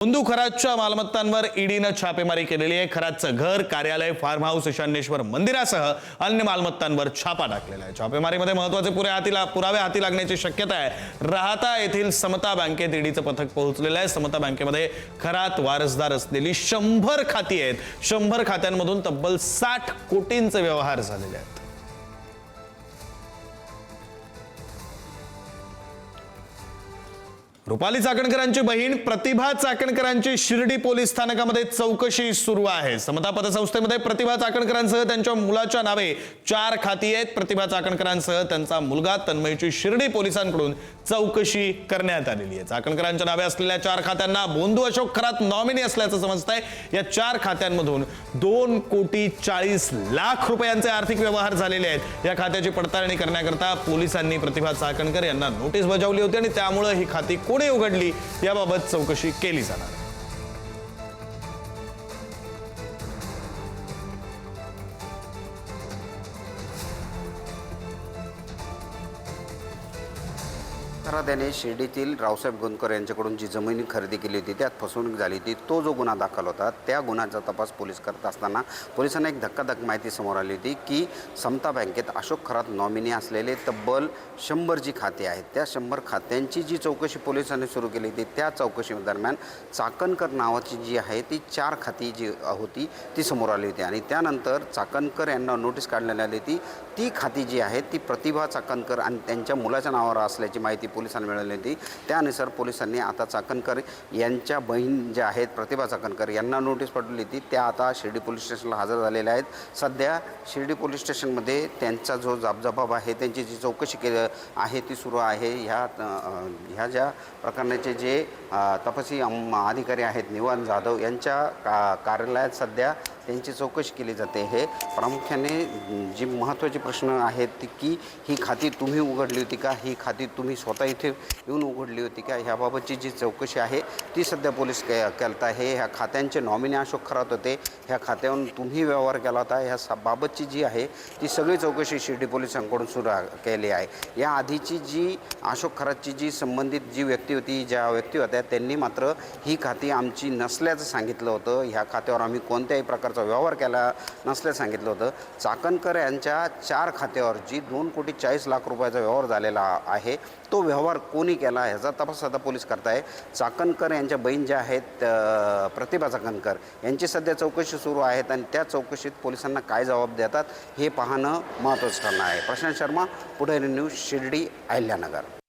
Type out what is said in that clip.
बोंधू खरातच्या मालमत्तांवर ईडीनं छापेमारी केलेली आहे। खरातचं घर, कार्यालय, फार्म हाऊस, ईशान्येश्वर मंदिरासह अन्य मालमत्तांवर छापा टाकलेला आहे। छापेमारीमध्ये महत्त्वाचे पुरावे हाती लागण्याची शक्यता आहे। राहता येथील समता बँकेत ईडीचं पथक पोहोचलेलं आहे। समता बँकेमध्ये खरात वारसदार असलेली 100 खाती आहेत। 100 खात्यांमधून तब्बल 60 कोटींचे व्यवहार झालेले आहेत। रुपाली चाकणकरांची बहीण प्रतिभा चाकणकरांची शिर्डी पोलीस स्थानकामध्ये चौकशी सुरू आहे। समता पतसंस्थेमध्ये प्रतिभा चाकणकरांसह त्यांच्या मुलाच्या नावे 4 खाती आहेत। प्रतिभा चाकणकरांसह त्यांचा मुलगा तन्मयची शिर्डी पोलिसांकडून चौकशी करण्यात आलेली आहे। चाकणकरांच्या नावे असलेल्या 4 खात्यांना बोंधू अशोक खरात नॉमिनी असल्याचं समजतंय। या 4 खात्यांमधून 2,40,00,000 रुपयांचे आर्थिक व्यवहार झालेले आहेत। या खात्याची पडताळणी करण्याकरता पोलिसांनी प्रतिभा चाकणकर यांना नोटीस बजावली होती आणि त्यामुळे ही खाती कोणी उघडली याबाबत चौकशी केली जाणार आहे। त्याने शिर्डीतील रावसाहेब गोंदकर यांच्याकडून जी जमीन खरेदी केली होती त्यात फसवणूक झाली होती। तो जो गुन्हा दाखल होता त्या गुन्ह्याचा तपास पोलीस करत असताना पोलिसांना एक धक्कादायक माहिती समोर आली होती की समता बँकेत अशोक खरात नॉमिनी असलेले तब्बल 100 जी खाते आहेत त्या 100 खात्यांची जी चौकशी पोलिसांनी सुरू केली होती त्या चौकशी दरम्यान चाकणकर नावाची जी आहे ती 4 खाती जी होती ती समोर आली होती आणि त्यानंतर चाकणकर यांना नोटीस काढण्यात आली होती। ती खाती जी आहेत ती प्रतिभा चाकणकर आणि त्यांच्या मुलाच्या नावावर असल्याची माहिती पोलिसांना मिळाली होती। त्यानुसार पोलिसांनी आता चाकणकर यांच्या बहीण ज्या आहेत प्रतिभा चाकणकर यांना नोटीस पाठवली होती। त्या आता शिर्डी पोलीस स्टेशनला हजर झालेल्या आहेत। सध्या शिर्डी पोलीस स्टेशनमध्ये त्यांचा जो जबाब आहे त्यांची जी चौकशी आहे ती सुरू आहे। ह्या ज्या प्रकरणाचे जे तपासी अधिकारी आहेत निवान जाधव यांच्या कार्यालयात सध्या त्यांची चौकशी केली जाते। हे प्रामुख्याने जी महत्त्वाचे प्रश्न आहेत की ही खाती तुम्ही उघडली होती का, ही खाती तुम्ही स्वतः इथे येऊन उघडली होती का, ह्याबाबतची जी चौकशी आहे ती सध्या पोलीस करत आहे। ह्या खात्यांचे नॉमिनी अशोक खरात होते, ह्या खात्यावरून तुम्ही व्यवहार केला होता, ह्या बाबतची जी आहे ती सगळी चौकशी शिर्डी पोलिसांकडून सुरू केली आहे। या आधीची जी अशोक खरातची जी संबंधित जी व्यक्ती होती, ज्या व्यक्ती होत्या त्यांनी मात्र ही खाती आमची नसल्याचं सांगितलं होतं। ह्या खात्यावर आम्ही कोणत्याही प्रकारचा व्यवहार केला नसल्याचं सांगितलं होतं। चाकणकर यांच्या 4 खात्यावर जी 2,40,00,000 रुपयाचा व्यवहार झालेला आहे तो व्यवहार कोणी केला ह्याचा तपास आता पोलीस करताय। चाकणकर यांच्या बहीण ज्या आहेत प्रतिभा चाकणकर यांची सध्या चौकशी सुरू आहेत आणि त्या चौकशीत पोलिसांना काय जबाब देतात हे पाहणं महत्त्वाचं ठरणार आहे। प्रशांत शर्मा, पुढारी न्यूज, शिर्डी, अहिल्यानगर।